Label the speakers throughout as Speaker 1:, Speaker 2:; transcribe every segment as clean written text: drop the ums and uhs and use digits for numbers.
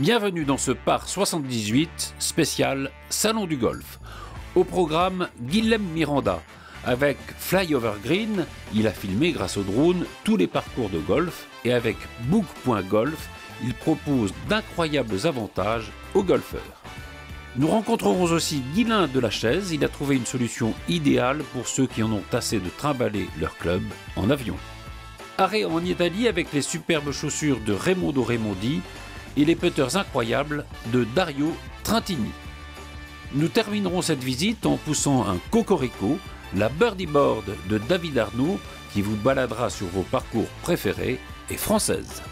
Speaker 1: Bienvenue dans ce Par 78 spécial Salon du Golf. Au programme, Guilhem Miranda. Avec Flyover Green, il a filmé grâce au drone tous les parcours de golf et avec Book.golf, il propose d'incroyables avantages aux golfeurs. Nous rencontrerons aussi Guylain de la Chaise, il a trouvé une solution idéale pour ceux qui en ont assez de trimballer leur club en avion. Arrêt en Italie avec les superbes chaussures de Raimondo Raimondi et les putters incroyables de Dario Trentini. Nous terminerons cette visite en poussant un cocorico, la Birdie Board de David Arnaud qui vous baladera sur vos parcours préférés et françaises.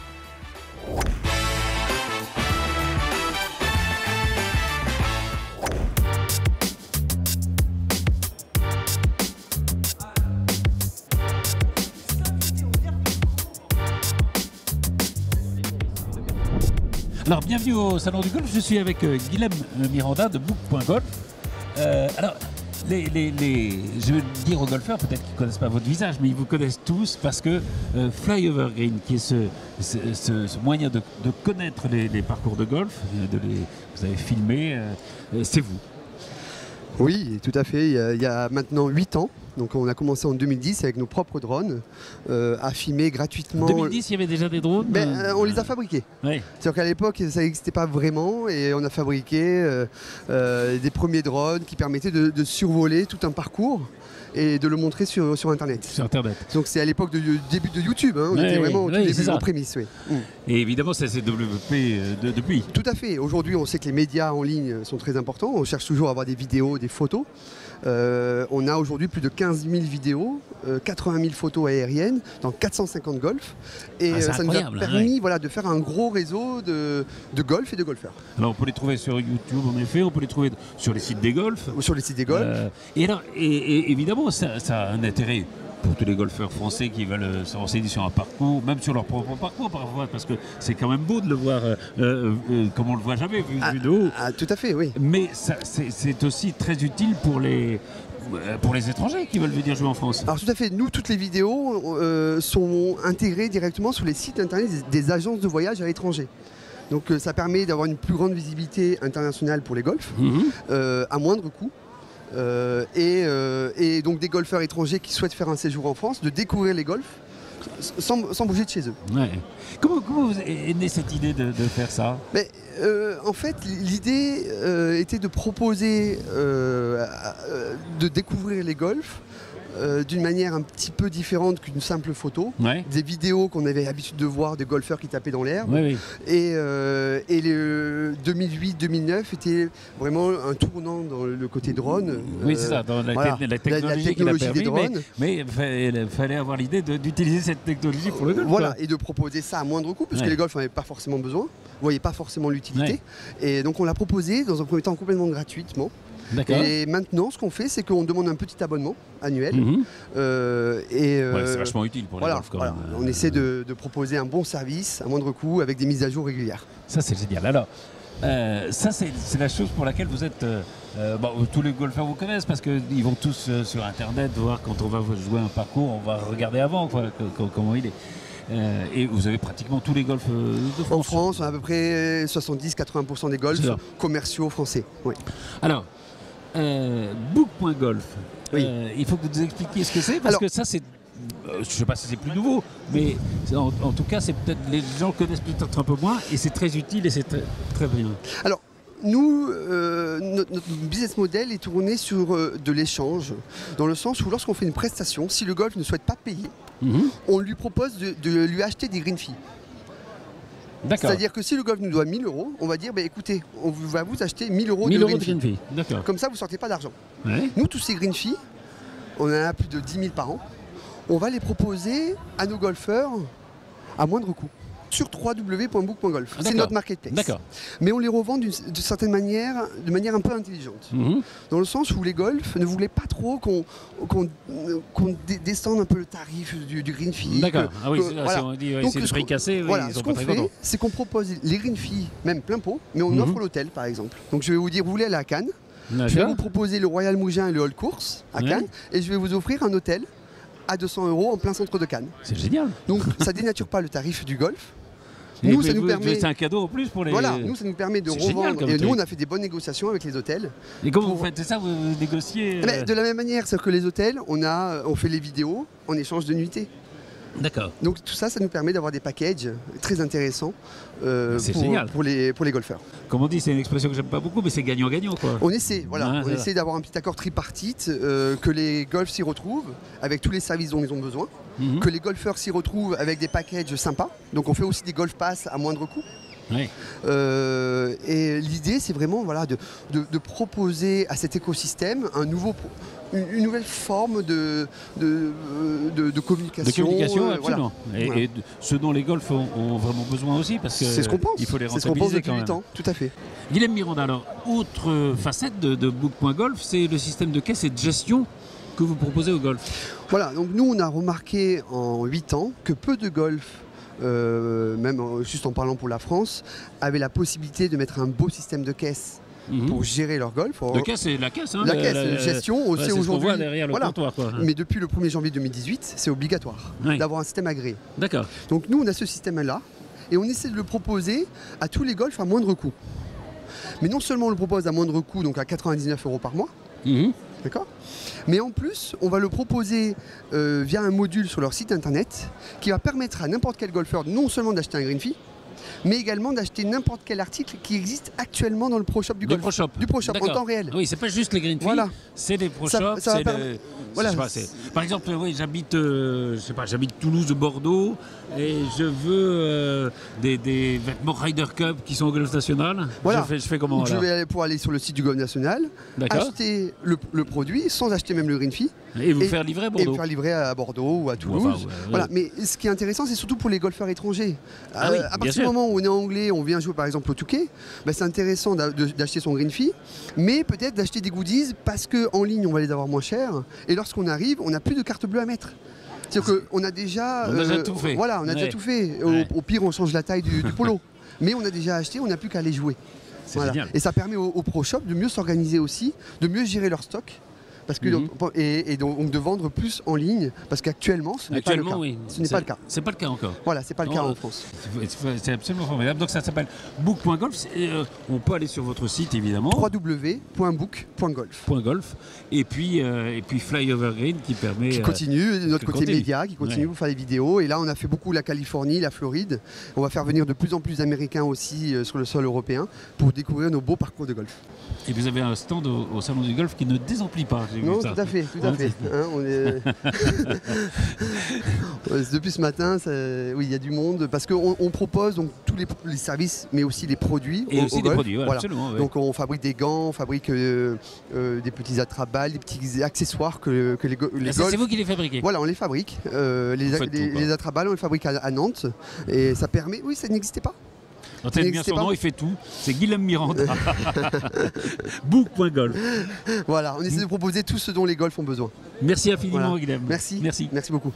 Speaker 1: Alors, bienvenue au Salon du Golf, je suis avec Guilhem Miranda de Book.golf. Alors, je veux dire aux golfeurs, peut-être qu'ils ne connaissent pas votre visage, mais ils vous connaissent tous parce que Flyover Green, qui est ce moyen de connaître les parcours de golf, vous avez filmé, c'est vous.
Speaker 2: Oui, tout à fait. Il y a maintenant 8 ans. Donc on a commencé en 2010 avec nos propres drones à filmer gratuitement.
Speaker 1: En 2010, il y avait déjà des drones
Speaker 2: On les a fabriqués.
Speaker 1: Oui.
Speaker 2: C'est-à-dire qu'à l'époque, ça n'existait pas vraiment et on a fabriqué des premiers drones qui permettaient de survoler tout un parcours et de le montrer sur Internet.
Speaker 1: Sur Internet.
Speaker 2: Donc c'est à l'époque du début de YouTube. Hein. On était vraiment au tout début, en prémisse. Oui.
Speaker 1: Et évidemment, ça s'est développé depuis.
Speaker 2: Tout à fait. Aujourd'hui, on sait que les médias en ligne sont très importants. On cherche toujours à avoir des vidéos, des photos. On a aujourd'hui plus de 15 000 vidéos, 80 000 photos aériennes dans 450 golfs. Et ça nous a permis de faire un gros réseau de golf et de golfeurs.
Speaker 1: Alors on peut les trouver sur YouTube en effet, on peut les trouver sur les sites des golfs.
Speaker 2: Ou sur les sites des golfs.
Speaker 1: Et évidemment, ça a un intérêt pour tous les golfeurs français qui veulent se renseigner sur un parcours, même sur leur propre parcours parfois, parce que c'est quand même beau de le voir comme on le voit jamais vu de haut.
Speaker 2: Tout à fait, oui.
Speaker 1: Mais c'est aussi très utile pour les étrangers qui veulent venir jouer en France.
Speaker 2: Alors tout à fait, nous toutes les vidéos sont intégrées directement sur les sites internet des agences de voyage à l'étranger. Donc ça permet d'avoir une plus grande visibilité internationale pour les golfs, à moindre coût. Et donc des golfeurs étrangers qui souhaitent faire un séjour en France, de découvrir les golfs sans bouger de chez eux.
Speaker 1: Ouais. Comment vous est née cette idée de faire ça?
Speaker 2: En fait, l'idée était de proposer de découvrir les golfs d'une manière un petit peu différente qu'une simple photo.
Speaker 1: Ouais.
Speaker 2: Des vidéos qu'on avait l'habitude de voir des golfeurs qui tapaient dans l'herbe.
Speaker 1: Oui.
Speaker 2: Et le 2008-2009 était vraiment un tournant dans le côté drone.
Speaker 1: Oui, c'est ça, dans la technologie qui l'a permis,
Speaker 2: des drones.
Speaker 1: Mais il fallait avoir l'idée d'utiliser cette technologie pour le golf.
Speaker 2: Voilà, et de proposer ça à moindre coût, parce que les golfs n'en avaient pas forcément besoin, ne voyaient pas forcément l'utilité. Et donc on l'a proposé dans un premier temps complètement gratuitement. Et maintenant, ce qu'on fait, c'est qu'on demande un petit abonnement annuel. C'est
Speaker 1: vachement utile pour les golfs quand même.
Speaker 2: On essaie de proposer un bon service à moindre coût avec des mises à jour régulières.
Speaker 1: Ça, c'est génial. Alors, ça, c'est la chose pour laquelle vous êtes... tous les golfeurs vous connaissent parce qu'ils vont tous sur Internet voir quand on va jouer un parcours, on va regarder avant comment il est. Et vous avez pratiquement tous les golfs de France.
Speaker 2: En France, on a à peu près 70-80% des golfs commerciaux français. Oui.
Speaker 1: Alors, Book.golf, il faut que vous nous expliquiez ce que c'est, parce que ça c'est, je ne sais pas si c'est plus nouveau, mais en tout cas c'est peut-être, les gens connaissent peut-être un peu moins, et c'est très utile et c'est très, très bien.
Speaker 2: Alors, nous, notre business model est tourné sur de l'échange, dans le sens où lorsqu'on fait une prestation, si le golf ne souhaite pas payer, on lui propose de lui acheter des green fees. C'est-à-dire que si le golf nous doit 1000 €, on va dire écoutez, on va vous acheter 1000 € de green fee. Comme ça, vous ne sortez pas d'argent.
Speaker 1: Ouais.
Speaker 2: Nous, tous ces green fees, on en a plus de 10 000 par an, on va les proposer à nos golfeurs à moindre coût sur www.book.golf. C'est notre marketplace. Mais on les revend de certaine manière, de manière un peu intelligente. Dans le sens où les golfs ne voulaient pas trop qu'on descende un peu le tarif du green fee.
Speaker 1: D'accord. Si on dit c'est le prix cassé, ils sont pas très contents.
Speaker 2: C'est qu'on propose les green fees, même plein pot, mais on offre l'hôtel par exemple. Donc je vais vous dire, vous voulez aller à Cannes, je vais vous proposer le Royal Mougins et le Hall Course à Cannes, et je vais vous offrir un hôtel à 200 € en plein centre de Cannes.
Speaker 1: C'est génial.
Speaker 2: Donc ça dénature pas le tarif du golf. Nous, ça nous permet...
Speaker 3: C'est un cadeau en plus pour les...
Speaker 2: Voilà, nous, ça nous permet de revendre. Et nous, on a fait des bonnes négociations avec les hôtels.
Speaker 3: Et comment vous faites ça? Vous négociez
Speaker 2: De la même manière, c'est que les hôtels, on fait les vidéos en échange de nuitées.
Speaker 3: D'accord.
Speaker 2: Donc tout ça, ça nous permet d'avoir des packages très intéressants pour les golfeurs.
Speaker 3: Comme on dit, c'est une expression que j'aime pas beaucoup, mais c'est gagnant-gagnant, quoi.
Speaker 2: On essaie, on essaie d'avoir un petit accord tripartite, que les golfs s'y retrouvent avec tous les services dont ils ont besoin, que les golfeurs s'y retrouvent avec des packages sympas. Donc on fait aussi des golf pass à moindre coût.
Speaker 3: Oui.
Speaker 2: Et l'idée, c'est vraiment de proposer à cet écosystème une nouvelle forme de communication.
Speaker 3: De communication, absolument. Voilà. Et ce dont les golfs ont vraiment besoin aussi, parce que
Speaker 2: c'est ce qu'on pense.
Speaker 3: Il faut les rentabiliser.
Speaker 2: C'est ce qu'on pense depuis
Speaker 3: quand même.
Speaker 2: 8 ans, tout à fait.
Speaker 3: Guilhem Miranda, alors, autre facette de Book.golf, c'est le système de caisse et de gestion que vous proposez au golf.
Speaker 2: Voilà, donc nous, on a remarqué en 8 ans que peu de golfs, même juste en parlant pour la France, avaient la possibilité de mettre un beau système de caisse pour gérer leur golf.
Speaker 3: De caisse, c'est la caisse. Hein,
Speaker 2: la gestion aussi aujourd'hui.
Speaker 3: C'est ce qu'on voit derrière le comptoir. Quoi.
Speaker 2: Mais depuis le 1er janvier 2018, c'est obligatoire d'avoir un système agréé.
Speaker 3: D'accord.
Speaker 2: Donc nous, on a ce système-là et on essaie de le proposer à tous les golfs à moindre coût. Mais non seulement on le propose à moindre coût, donc à 99 € par mois, d'accord ? Mais en plus, on va le proposer via un module sur leur site internet qui va permettre à n'importe quel golfeur non seulement d'acheter un green fee, mais également d'acheter n'importe quel article qui existe actuellement dans le Pro Shop du golf. Du Pro Shop en temps réel.
Speaker 3: Oui, c'est pas juste les green fees, c'est les Pro Shop. Voilà. Par exemple, oui, j'habite Toulouse, Bordeaux, et je veux des vêtements Ryder Cup qui sont au Golf National.
Speaker 2: Voilà.
Speaker 3: Je fais comment?
Speaker 2: Je vais pouvoir aller sur le site du Golf National, acheter le produit sans acheter même le green fee.
Speaker 3: Et vous faire livrer à Bordeaux.
Speaker 2: Et faire livrer à Bordeaux ou à Toulouse. Voilà. Mais ce qui est intéressant, c'est surtout pour les golfeurs étrangers. À partir du moment où on est anglais, on vient jouer par exemple au Touquet, c'est intéressant d'acheter son green fee, mais peut-être d'acheter des goodies parce qu'en ligne, on va les avoir moins chers. Et lorsqu'on arrive, on n'a plus de carte bleue à mettre. C'est-à-dire qu'on a déjà...
Speaker 3: tout fait.
Speaker 2: Voilà, on a déjà tout fait. Au pire, on change la taille du polo. Mais on a déjà acheté, on n'a plus qu'à aller jouer. Et ça permet aux Pro Shop de mieux s'organiser aussi, de mieux gérer leur stock. Parce que, et donc de vendre plus en ligne, parce qu'actuellement, ce n'est pas le cas. Ce n'est pas le cas.
Speaker 3: C'est pas le cas encore.
Speaker 2: Voilà, c'est pas le cas en France.
Speaker 3: C'est absolument formidable. Donc ça s'appelle Book.golf. On peut aller sur votre site évidemment.
Speaker 2: www.book.golf.
Speaker 3: Et puis Fly Over Green qui permet.
Speaker 2: Qui continue, notre côté média, qui continue pour faire les vidéos. Et là, on a fait beaucoup la Californie, la Floride. On va faire venir de plus en plus d'Américains aussi sur le sol européen pour découvrir nos beaux parcours de golf.
Speaker 3: Et vous avez un stand au Salon du Golf qui ne désemplit pas.
Speaker 2: Non, tout à fait. Depuis ce matin, il y a du monde parce qu'on propose donc tous les services, mais aussi les produits.
Speaker 3: Et aussi des
Speaker 2: golf.
Speaker 3: produits, absolument.
Speaker 2: Donc on fabrique des gants, on fabrique des petits attrape-balles, des petits accessoires que les golf.
Speaker 3: C'est vous qui les fabriquez?
Speaker 2: Voilà, on les fabrique. Les attrape-balles, on les fabrique à Nantes. Et ça permet... Oui, ça n'existait pas.
Speaker 3: Bien son nom, il fait tout. C'est Guilhem Miranda. Book.golf.
Speaker 2: Voilà, on essaie de proposer tout ce dont les golfs ont besoin.
Speaker 3: Merci infiniment, Guilhem.
Speaker 2: Merci beaucoup.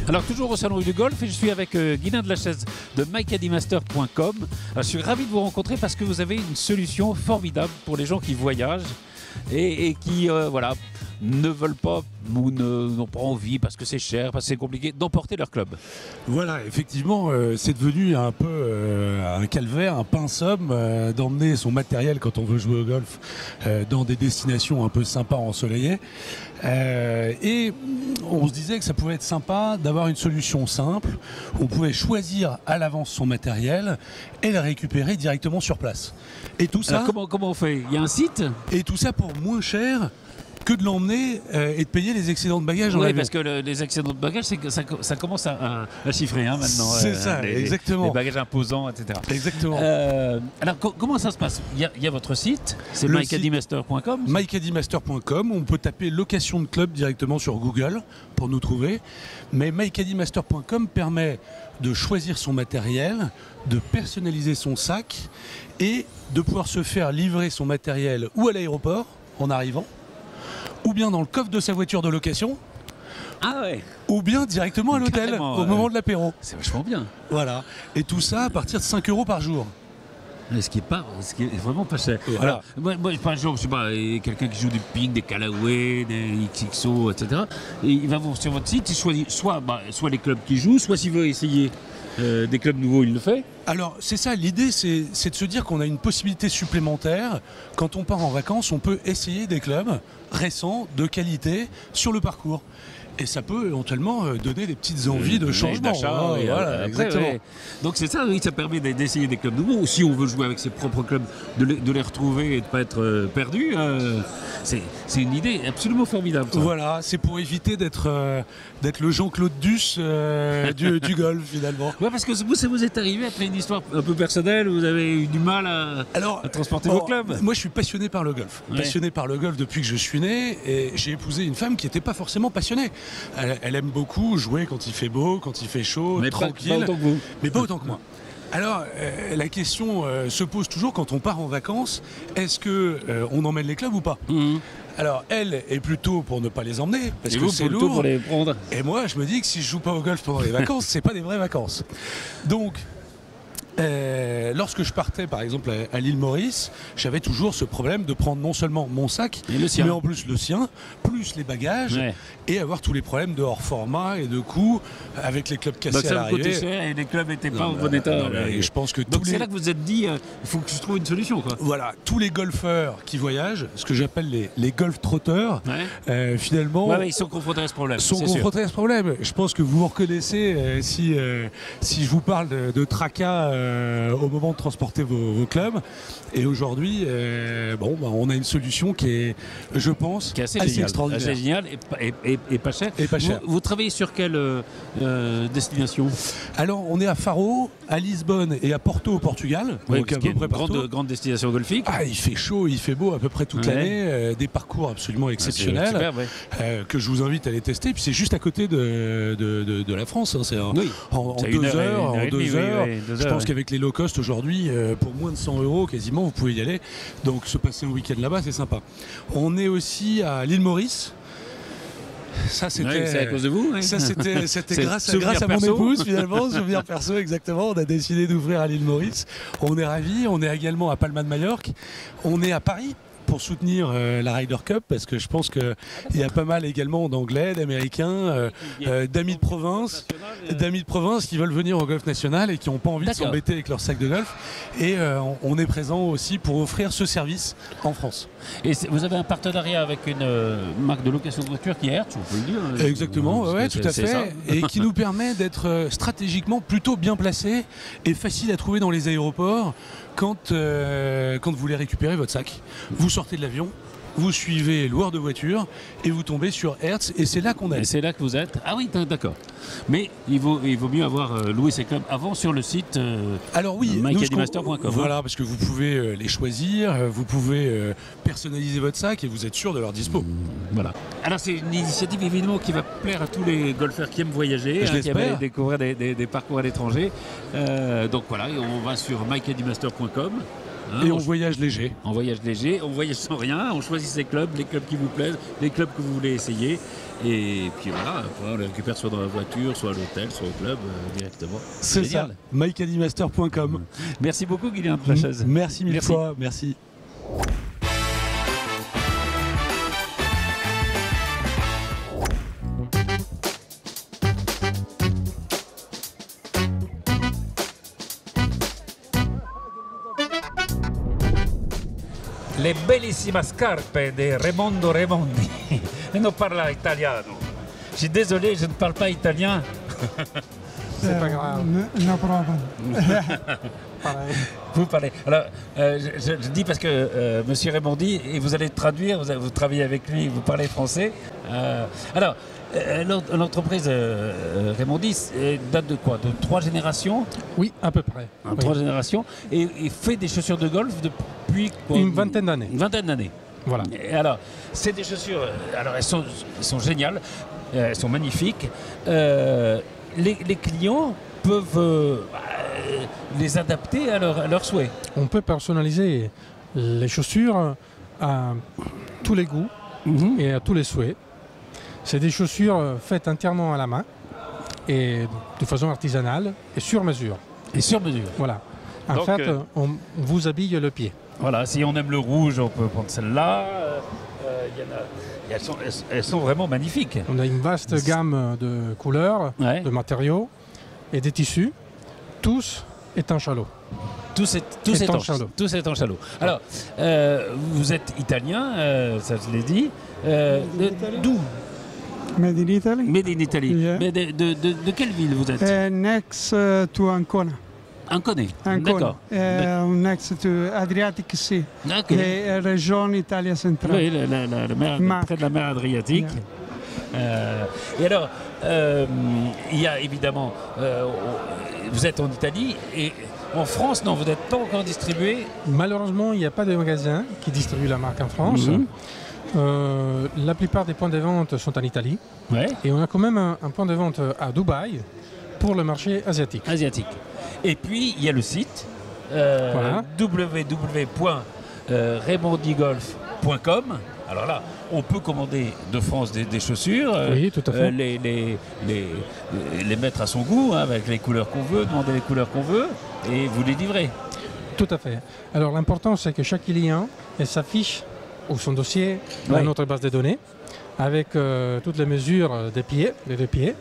Speaker 3: Alors toujours au Salon du Golf et je suis avec Guilain de la Chaise de mycaddymaster.com. Je suis ravi de vous rencontrer parce que vous avez une solution formidable pour les gens qui voyagent et qui ne veulent pas ou n'ont pas envie parce que c'est cher, parce que c'est compliqué d'emporter leur club.
Speaker 4: Voilà, effectivement, c'est devenu un peu un calvaire, un pain somme d'emmener son matériel quand on veut jouer au golf dans des destinations un peu sympas ensoleillées. Et on se disait que ça pouvait être sympa d'avoir une solution simple. On pouvait choisir à l'avance son matériel et le récupérer directement sur place. Et tout ça.
Speaker 3: Alors comment on fait? Il y a un site?
Speaker 4: Et tout ça pour moins cher que de l'emmener et de payer les excédents de bagages.
Speaker 3: Oui, parce que les excédents de bagages, ça commence à chiffrer maintenant.
Speaker 4: C'est ça, exactement.
Speaker 3: Les bagages imposants, etc.
Speaker 4: Exactement.
Speaker 3: Alors, comment ça se passe? Il y a votre site, c'est mycaddymaster.com.
Speaker 4: mycaddymaster.com, on peut taper location de club directement sur Google pour nous trouver. Mais mycaddymaster.com permet de choisir son matériel, de personnaliser son sac et de pouvoir se faire livrer son matériel ou à l'aéroport en arrivant, ou bien dans le coffre de sa voiture de location,
Speaker 1: Ah ouais.
Speaker 4: ou bien directement à l'hôtel
Speaker 1: Carrément,
Speaker 4: au moment de l'apéro.
Speaker 1: C'est vachement bien.
Speaker 4: Voilà. Et tout ça à partir de 5 € par jour.
Speaker 1: Ce qui est vraiment pas cher.
Speaker 4: Voilà.
Speaker 1: Alors, moi, par exemple, je sais pas, quelqu'un qui joue du ping, des Callaway, des XXO, etc. Et il va sur votre site, il choisit soit les clubs qui jouent, soit s'il veut essayer des clubs nouveaux, il le fait.
Speaker 4: Alors c'est ça, l'idée c'est de se dire qu'on a une possibilité supplémentaire. Quand on part en vacances, on peut essayer des clubs récents, de qualité, sur le parcours. Et ça peut éventuellement donner des petites envies de changement.
Speaker 1: D'achat,
Speaker 4: Hein, voilà,
Speaker 1: après,
Speaker 4: exactement.
Speaker 1: ouais. Donc c'est ça, oui, ça permet d'essayer des clubs nouveaux. Ou si on veut jouer avec ses propres clubs, de les retrouver et de ne pas être perdu. C'est une idée absolument formidable. Ça.
Speaker 4: Voilà, c'est pour éviter d'être le Jean-Claude Duss du golf finalement.
Speaker 1: Ouais, parce que ça vous est arrivé après une histoire un peu personnelle, vous avez eu du mal à transporter vos clubs.
Speaker 4: Moi je suis passionné par le golf.
Speaker 1: Ouais.
Speaker 4: Passionné par le golf depuis que je suis né, et j'ai épousé une femme qui n'était pas forcément passionnée. Elle aime beaucoup jouer quand il fait beau, quand il fait chaud,
Speaker 1: Mais
Speaker 4: tranquille.
Speaker 1: pas autant que vous.
Speaker 4: Mais pas autant que moi. Alors, la question se pose toujours quand on part en vacances, est-ce que on emmène les clubs ou pas? Alors, elle est plutôt pour ne pas les emmener, parce
Speaker 1: Et
Speaker 4: que
Speaker 1: vous,
Speaker 4: c'est
Speaker 1: plutôt
Speaker 4: lourd.
Speaker 1: pour les prendre.
Speaker 4: Et moi, je me dis que si je joue pas au golf pendant les vacances, c'est pas des vraies vacances. Donc, lorsque je partais par exemple à l'île Maurice, j'avais toujours ce problème de prendre non seulement mon sac,
Speaker 1: Et le sien.
Speaker 4: mais en plus le sien, plus les bagages,
Speaker 1: Ouais.
Speaker 4: et avoir tous les problèmes de hors format et de coûts avec les clubs
Speaker 1: Donc
Speaker 4: cassés à
Speaker 1: ça vous coûtait
Speaker 4: l'arrivée.
Speaker 1: cher et les clubs n'étaient pas
Speaker 4: Non,
Speaker 1: en bon état.
Speaker 4: non, mais je pense que
Speaker 1: Donc
Speaker 4: tous
Speaker 1: c'est
Speaker 4: les...
Speaker 1: là que vous vous êtes dit, il faut que je trouve une solution. Quoi.
Speaker 4: Voilà, tous les golfeurs qui voyagent, ce que j'appelle les golf trotteurs,
Speaker 1: Ouais.
Speaker 4: finalement,
Speaker 1: Ouais, ils sont confrontés à ce problème.
Speaker 4: sont
Speaker 1: c'est sûr.
Speaker 4: confrontés à ce problème. Je pense que vous vous reconnaissez si je vous parle de tracas au moment de transporter vos clubs. Et aujourd'hui, on a une solution qui est, je pense,
Speaker 1: Qui est assez,
Speaker 4: assez
Speaker 1: génial.
Speaker 4: extraordinaire.
Speaker 1: Assez génial et pas cher.
Speaker 4: Et pas cher.
Speaker 1: Vous travaillez sur quelle destination?
Speaker 4: Alors, on est à Faro, à Lisbonne et à Porto au Portugal. Donc à peu près partout.
Speaker 1: grande destination golfique.
Speaker 4: Ah, il fait chaud, il fait beau à peu près toute
Speaker 1: Ouais.
Speaker 4: l'année. Des parcours absolument exceptionnels.
Speaker 1: C'est superbe, ouais.
Speaker 4: Que je vous invite à les tester. Puis c'est juste à côté de la France. Hein. C'est
Speaker 1: Oui.
Speaker 4: en
Speaker 1: C'est
Speaker 4: 2
Speaker 1: une heure et-
Speaker 4: heures.
Speaker 1: une heure
Speaker 4: En
Speaker 1: et
Speaker 4: 2
Speaker 1: demie,
Speaker 4: heures.
Speaker 1: oui, 2
Speaker 4: Je
Speaker 1: heures,
Speaker 4: pense
Speaker 1: ouais.
Speaker 4: qu'avec les low cost aujourd'hui, pour moins de 100 € quasiment, vous pouvez y aller. Donc se passer un week-end là-bas, c'est sympa. On est aussi à l'île Maurice. Ça, c'était.
Speaker 1: Ouais, c'est à cause de vous. Ouais.
Speaker 4: Ça, c'était
Speaker 1: C'est
Speaker 4: grâce
Speaker 1: souvenir
Speaker 4: à mon
Speaker 1: perso.
Speaker 4: épouse, finalement, souvenir perso, exactement. On a décidé d'ouvrir à l'île Maurice. On est ravis. On est également à Palma de Majorque. On est à Paris pour soutenir la Ryder Cup, parce que je pense qu'il y a pas mal également d'Anglais, d'Américains, d'amis de province qui veulent venir au golf national et qui n'ont pas envie de
Speaker 1: D'accord.
Speaker 4: s'embêter avec leur sac de golf. Et on est présent aussi pour offrir ce service en France.
Speaker 1: Et vous avez un partenariat avec une marque de location de voitures qui est Hertz, on peut le dire.
Speaker 4: Exactement,
Speaker 1: Parce
Speaker 4: ouais,
Speaker 1: que
Speaker 4: tout à
Speaker 1: c'est ça.
Speaker 4: fait. Et qui nous permet d'être stratégiquement plutôt bien placés et facile à trouver dans les aéroports quand vous voulez récupérer votre sac. Vous sortez de l'avion, vous suivez loueur de voiture et vous tombez sur Hertz, et c'est là qu'on
Speaker 1: Et
Speaker 4: est.
Speaker 1: c'est là que vous êtes. Ah oui, d'accord. Mais il vaut mieux avoir loué ces clubs avant sur le site.
Speaker 4: Alors oui,
Speaker 1: MikeAdimaster.com,
Speaker 4: voilà, parce que vous pouvez les choisir, vous pouvez personnaliser votre sac et vous êtes sûr de leur dispo.
Speaker 1: Voilà. Alors c'est une initiative évidemment qui va plaire à tous les golfeurs qui aiment voyager,
Speaker 4: Je
Speaker 1: qui
Speaker 4: l'espère.
Speaker 1: aiment découvrir des parcours à l'étranger. Donc voilà, et on va sur MikeAdimaster.com.
Speaker 4: Et on voyage léger.
Speaker 1: On voyage léger, on voyage sans rien, on choisit ses clubs, les clubs qui vous plaisent, les clubs que vous voulez essayer. Et puis voilà, après, on les récupère soit dans la voiture, soit à l'hôtel, soit au club directement.
Speaker 4: C'est ça,
Speaker 1: Génial.
Speaker 4: MikeAdimaster.com.
Speaker 1: Merci beaucoup Guillaume Lachaise.
Speaker 4: Merci mille
Speaker 1: Merci.
Speaker 4: fois, merci.
Speaker 3: Le bellissime scarpe de Raimondo Raimondi. E non parla italiano. Je suis désolé, je ne parle pas italien.
Speaker 5: C'est pas grave. No problem. Pareil.
Speaker 3: Vous parlez. Alors, je dis parce que Monsieur Raimondi, et vous allez traduire, vous travaillez avec lui, vous parlez français. L'entreprise Raimondi date de quoi? De 3 générations?
Speaker 5: Oui, à peu près. Oui.
Speaker 3: 3 générations. Et fait des chaussures de golf depuis quoi?
Speaker 5: Une vingtaine d'années.
Speaker 3: Une vingtaine d'années.
Speaker 5: Voilà.
Speaker 3: Et alors, c'est des chaussures. Alors, elles sont géniales, elles sont magnifiques. Les clients peuvent les adapter à leur souhait.
Speaker 5: On peut personnaliser les chaussures à tous les goûts et à tous les souhaits. C'est des chaussures faites entièrement à la main et de façon artisanale et sur mesure.
Speaker 3: Et sur mesure.
Speaker 5: Voilà. En
Speaker 3: Donc,
Speaker 5: fait, on vous habille le pied.
Speaker 3: Voilà, si on aime le rouge, on peut prendre celle-là. Elles sont vraiment magnifiques.
Speaker 5: On a une vaste gamme de couleurs,
Speaker 3: Ouais.
Speaker 5: de matériaux et des tissus, tous étanches-à-l'eau.
Speaker 3: Tous est en chalot. Alors, vous êtes italien, ça je l'ai dit. D'où?
Speaker 6: Made in Italy.
Speaker 3: Made in Italy.
Speaker 6: Yeah.
Speaker 3: Mais de quelle ville vous êtes?
Speaker 6: Next to Ancona.
Speaker 3: Ancona.
Speaker 6: Ancona.
Speaker 3: D'accord.
Speaker 6: Next to Adriatic Sea.
Speaker 3: Ok.
Speaker 6: Les régions Italie centrale.
Speaker 3: Oui, la mer,
Speaker 6: Marc.
Speaker 3: près de la mer Adriatique. Et alors, il y a évidemment, vous êtes en Italie et en France, non, vous n'êtes pas encore distribué.
Speaker 5: Malheureusement, il n'y a pas de magasin qui distribue la marque en France.
Speaker 3: Mhm.
Speaker 5: La plupart des points de vente sont en Italie.
Speaker 3: Ouais.
Speaker 5: Et on a quand même un point de vente à Dubaï pour le marché asiatique.
Speaker 3: Asiatique. Et puis, il y a le site
Speaker 5: Voilà.
Speaker 3: www.raymondigolf.com. Alors là, on peut commander de France des chaussures,
Speaker 5: Oui, tout à fait.
Speaker 3: les mettre à son goût, hein, avec les couleurs qu'on veut, demander les couleurs qu'on veut, et vous les livrez.
Speaker 5: Tout à fait. Alors l'important, c'est que chaque client ait sa fiche ou son dossier dans
Speaker 3: Ouais.
Speaker 5: notre base de données avec toutes les mesures des pieds, les deux pieds,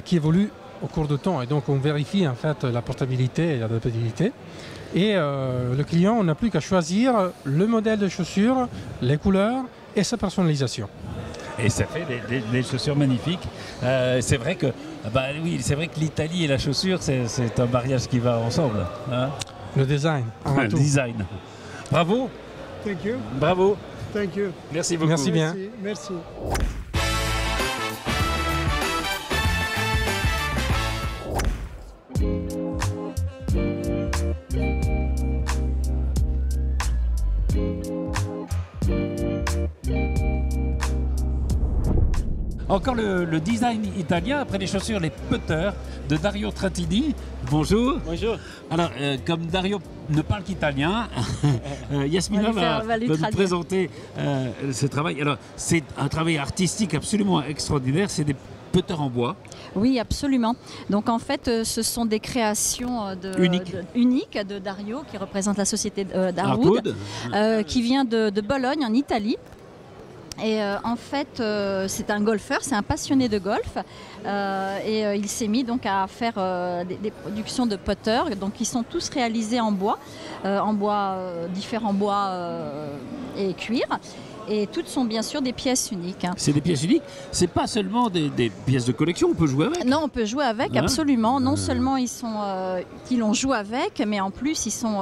Speaker 5: qui évoluent au cours du temps. Et donc on vérifie en fait la portabilité et l'adaptabilité. Et le client, on n'a plus qu'à choisir le modèle de chaussures, les couleurs et sa personnalisation.
Speaker 3: Et ça fait des chaussures magnifiques. C'est vrai que, oui, c'est vrai que l'Italie et la chaussure, c'est un mariage qui va ensemble, hein.
Speaker 5: Le design, avant
Speaker 3: Le
Speaker 5: tout.
Speaker 3: design. Bravo,
Speaker 6: Thank you.
Speaker 3: bravo.
Speaker 6: Thank you.
Speaker 3: Merci beaucoup.
Speaker 5: Merci bien.
Speaker 6: Merci.
Speaker 3: Encore le design italien après les chaussures, les putters de Dario Trattini. Bonjour.
Speaker 7: Bonjour.
Speaker 3: Alors, comme Dario ne parle qu'italien, Yasmina va nous présenter ce travail. Alors, c'est un travail artistique absolument extraordinaire. C'est des putters en bois.
Speaker 8: Oui, absolument. Donc en fait, ce sont des créations uniques de Dario, qui représente la société d'Harwood, qui vient de Bologne, en Italie. Et en fait, c'est un golfeur, c'est un passionné de golf. Et il s'est mis donc à faire des productions de putters. Donc ils sont tous réalisés en bois, différents bois et cuir. Et toutes sont bien sûr des pièces uniques.
Speaker 3: C'est des pièces uniques. C'est pas seulement des pièces de collection. On peut jouer avec.
Speaker 8: Non, on peut jouer avec, absolument. Non seulement ils en jouent avec, mais en plus ils sont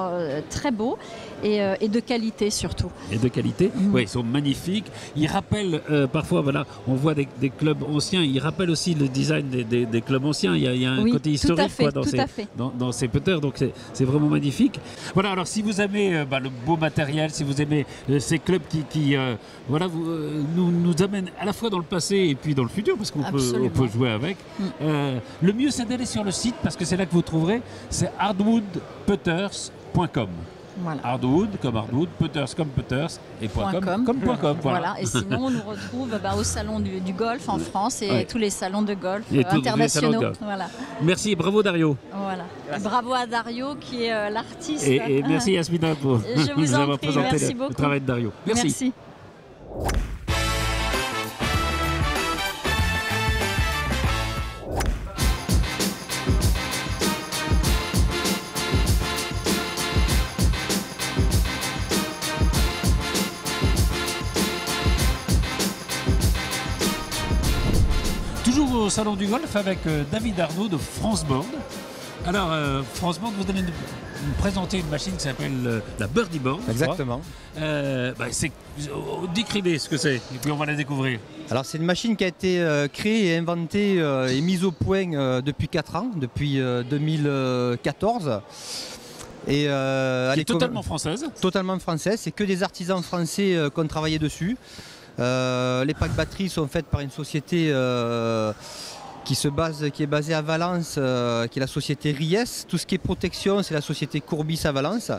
Speaker 8: très beaux et de qualité surtout.
Speaker 3: Et de qualité. Oui, ils sont magnifiques. Ils rappellent parfois, voilà, on voit des clubs anciens. Ils rappellent aussi le design des clubs anciens. Il y a un côté historique dans ces putters. Donc c'est vraiment magnifique. Voilà. Alors si vous aimez le beau matériel, si vous aimez ces clubs qui nous amènent à la fois dans le passé et puis dans le futur, parce qu'on peut jouer avec. Le mieux, c'est d'aller sur le site, parce que c'est là que vous trouverez. C'est hardwoodputters.com.
Speaker 8: Voilà.
Speaker 3: Hardwood comme Hardwood, putters comme putters et .com comme .com.
Speaker 8: Voilà. Et sinon, on nous retrouve au salon du golf en France et tous les salons de golf internationaux. Voilà.
Speaker 3: Merci, bravo Dario.
Speaker 8: Voilà. Bravo à Dario qui est l'artiste.
Speaker 3: Et merci Yasmina pour nous avoir présenté le travail de Dario. Merci. Toujours au salon du golf avec David Arnaud de France Board. Alors, France Board, vous allez nous présenter une machine qui s'appelle la Birdie Board.
Speaker 9: Exactement.
Speaker 3: Décrivez ce que c'est, et puis on va la découvrir.
Speaker 9: Alors, c'est une machine qui a été créée et inventée et mise au point depuis 4 ans, depuis 2014. Et,
Speaker 3: elle est totalement française.
Speaker 9: Totalement française, c'est que des artisans français qui ont travaillé dessus. Les packs batteries sont faites par une société qui est basée à Valence, qui est la société Ries. Tout ce qui est protection, c'est la société Courbis à Valence.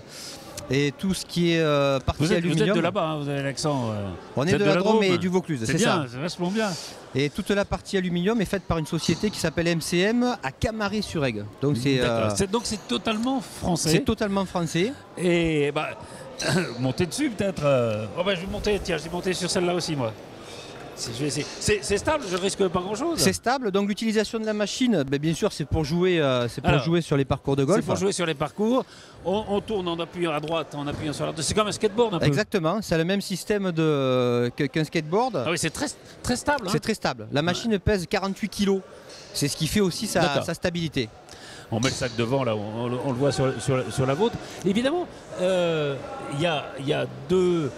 Speaker 9: Et tout ce qui est partie aluminium.
Speaker 3: Vous êtes de là-bas, hein, vous avez l'accent.
Speaker 9: On est de la Drôme et du Vaucluse, c'est ça.
Speaker 3: C'est vachement bien.
Speaker 9: Et toute la partie aluminium est faite par une société qui s'appelle MCM à Camaret-sur-Aigle. Donc
Speaker 3: c'est totalement français.
Speaker 9: C'est totalement français.
Speaker 3: Et bah, montez dessus peut-être. Oh bah, je vais monter, tiens, je vais monter sur celle-là aussi moi. Je vais essayer. C'est stable, je risque pas grand-chose.
Speaker 9: C'est stable, donc l'utilisation de la machine, bien sûr, c'est pour jouer, jouer sur les parcours de golf.
Speaker 3: C'est pour jouer sur les parcours. On tourne en appuyant à droite, en appuyant sur la droite. C'est comme un skateboard un peu.
Speaker 9: Exactement, c'est le même système qu'un skateboard.
Speaker 3: Ah oui, c'est très stable. Hein.
Speaker 9: C'est très stable. La machine pèse 48 kg. C'est ce qui fait aussi sa stabilité.
Speaker 3: On met le sac devant, là, on le voit sur la vôtre. Évidemment, il y a deux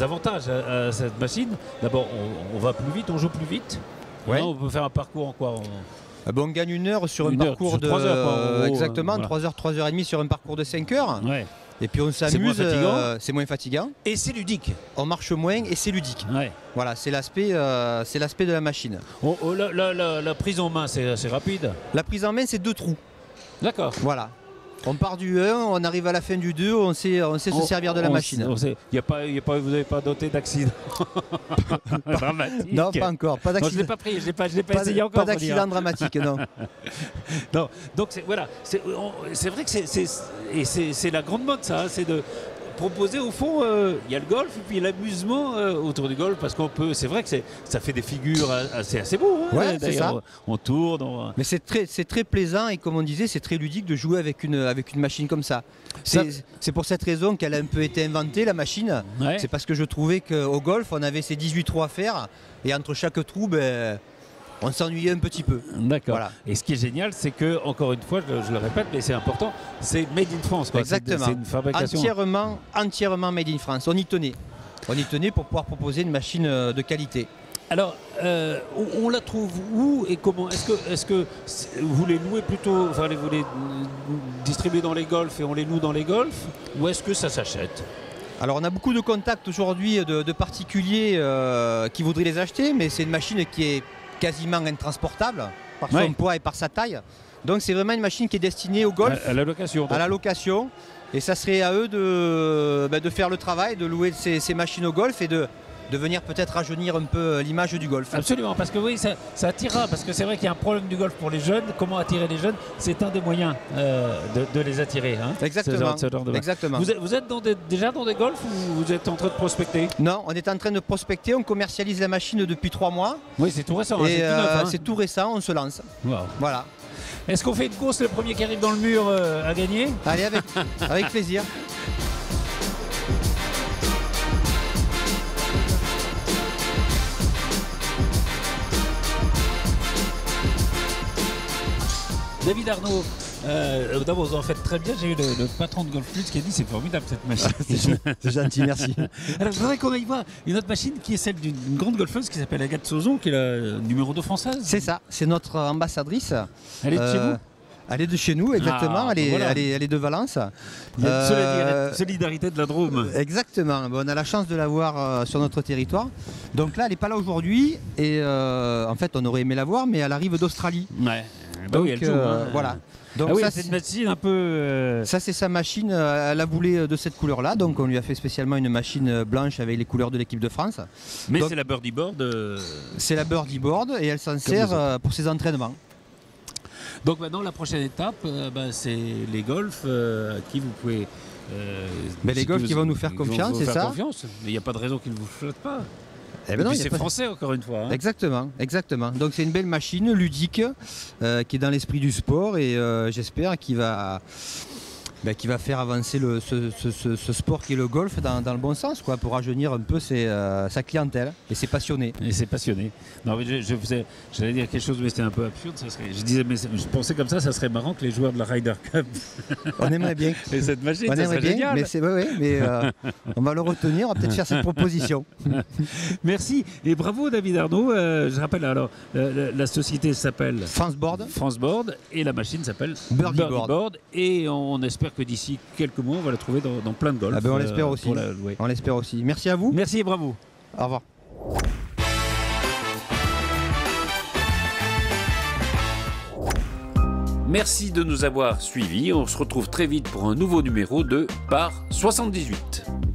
Speaker 3: avantages à cette machine. D'abord, on va plus vite, on joue plus vite.
Speaker 9: Ouais.
Speaker 3: On peut faire un parcours en quoi
Speaker 9: on gagne 1 heure sur un parcours de
Speaker 3: 3 heures.
Speaker 9: Exactement, voilà. 3 heures, 3h30 sur un parcours de 5 heures.
Speaker 3: Ouais.
Speaker 9: Et puis on s'amuse, c'est moins fatigant.
Speaker 3: Et c'est ludique.
Speaker 9: On marche moins et c'est ludique.
Speaker 3: Ouais.
Speaker 9: Voilà, c'est l'aspect de la machine.
Speaker 3: La prise en main, c'est assez rapide.
Speaker 9: La prise en main, c'est 2 trous.
Speaker 3: D'accord.
Speaker 9: Voilà. On part du 1, on arrive à la fin du 2, on sait se servir de la machine.
Speaker 3: Vous n'avez pas noté d'accident dramatique?
Speaker 9: Non, pas encore. Pas d'accident.
Speaker 3: Je ne l'ai pas pris, je l'ai pas essayé encore.
Speaker 9: Pas d'accident dramatique, non.
Speaker 3: Non. Donc voilà, c'est vrai que c'est la grande mode ça, c'est de proposer au fond, il y a le golf et puis l'amusement autour du golf parce qu'on peut, c'est vrai que ça fait des figures assez beaux. Hein,
Speaker 9: ouais, c'est ça.
Speaker 3: On tourne.
Speaker 9: Mais c'est très plaisant et comme on disait, c'est très ludique de jouer avec une machine comme ça. C'est pour cette raison qu'elle a un peu été inventée la machine. Ouais. C'est parce que je trouvais qu'au golf, on avait ces 18 trous à faire et entre chaque trou, on s'ennuyait un petit peu.
Speaker 3: D'accord. Voilà. Et ce qui est génial, c'est que, encore une fois, je le répète, mais c'est important, c'est made in France. Quoi.
Speaker 9: Exactement.
Speaker 3: C'est une fabrication.
Speaker 9: Entièrement made in France. On y tenait. On y tenait pour pouvoir proposer une machine de qualité.
Speaker 3: Alors, on la trouve où et comment? Est-ce que vous les louez plutôt, enfin, vous les distribuez dans les golfs et on les loue dans les golfs, ou est-ce que ça s'achète?
Speaker 9: Alors on a beaucoup de contacts aujourd'hui de particuliers qui voudraient les acheter, mais c'est une machine qui est quasiment intransportable par son poids et par sa taille. Donc c'est vraiment une machine qui est destinée au golf.
Speaker 3: À la location.
Speaker 9: À la location. Et ça serait à eux de faire le travail, de louer ces machines au golf et de venir peut-être rajeunir un peu l'image du golf.
Speaker 3: Absolument, parce que oui, ça attirera, parce que c'est vrai qu'il y a un problème du golf pour les jeunes. Comment attirer les jeunes? C'est un des moyens de les attirer. Hein,
Speaker 9: exactement.
Speaker 3: Exactement. Vous êtes déjà dans des golfs ou vous êtes en train de prospecter?
Speaker 9: Non, on est en train de prospecter, on commercialise la machine depuis 3 mois.
Speaker 3: Oui, c'est tout récent.
Speaker 9: Et c'est tout récent, on se lance.
Speaker 3: Wow.
Speaker 9: Voilà.
Speaker 3: Est-ce qu'on fait une course, le premier qui arrive dans le mur à gagner?
Speaker 9: Allez, avec plaisir.
Speaker 3: David Arnaud, d'abord vous en faites très bien. J'ai eu le patron de Golf Plus qui a dit c'est formidable cette machine.
Speaker 9: C'est gentil, merci.
Speaker 3: Alors je voudrais qu'on aille voir une autre machine qui est celle d'une grande golfeuse qui s'appelle Agathe Sauzon, qui est la numéro 2 française.
Speaker 9: C'est ça, c'est notre ambassadrice.
Speaker 3: Elle est de chez vous?
Speaker 9: Elle est de chez nous, exactement. Elle est de Valence.
Speaker 3: Il y a une solidarité de la Drôme.
Speaker 9: Exactement. On a la chance de l'avoir sur notre territoire. Donc là, elle n'est pas là aujourd'hui. Et en fait, on aurait aimé la voir, mais elle arrive d'Australie.
Speaker 3: Ouais.
Speaker 9: Donc,
Speaker 3: oui, elle joue, hein.
Speaker 9: Voilà. Donc
Speaker 3: ça, c'est une machine un peu...
Speaker 9: Ça, c'est sa machine. Elle a voulu de cette couleur-là. Donc on lui a fait spécialement une machine blanche avec les couleurs de l'équipe de France.
Speaker 3: Mais c'est la birdie board.
Speaker 9: C'est la birdie board et elle s'en sert pour ses entraînements.
Speaker 3: Donc maintenant, la prochaine étape, c'est les golfs à qui vous pouvez...
Speaker 9: les golfs qui vont nous faire confiance, c'est ça?
Speaker 3: Mais il n'y a pas de raison qu'ils ne vous flottent pas. C'est français encore une fois. Hein.
Speaker 9: Exactement, exactement. Donc c'est une belle machine ludique qui est dans l'esprit du sport et j'espère qu'il va faire avancer ce sport qui est le golf dans le bon sens, quoi, pour rajeunir un peu sa clientèle et ses passionnés.
Speaker 3: Non, mais j'allais dire quelque chose, mais c'était un peu absurde. Je pensais comme ça serait marrant que les joueurs de la Ryder Cup.
Speaker 9: On aimerait bien.
Speaker 3: Et cette machine, ça serait génial.
Speaker 9: Mais on va le retenir, on va peut-être faire cette proposition.
Speaker 3: Merci et bravo David Arnaud. Je rappelle alors, la société s'appelle
Speaker 9: France Board
Speaker 3: et la machine s'appelle
Speaker 9: Birdie Board.
Speaker 3: Et on espère que d'ici quelques mois, on va la trouver dans plein de golf.
Speaker 9: On l'espère aussi. On l'espère aussi. Merci à vous.
Speaker 3: Merci et bravo.
Speaker 9: Au revoir.
Speaker 1: Merci de nous avoir suivis. On se retrouve très vite pour un nouveau numéro de Par 78.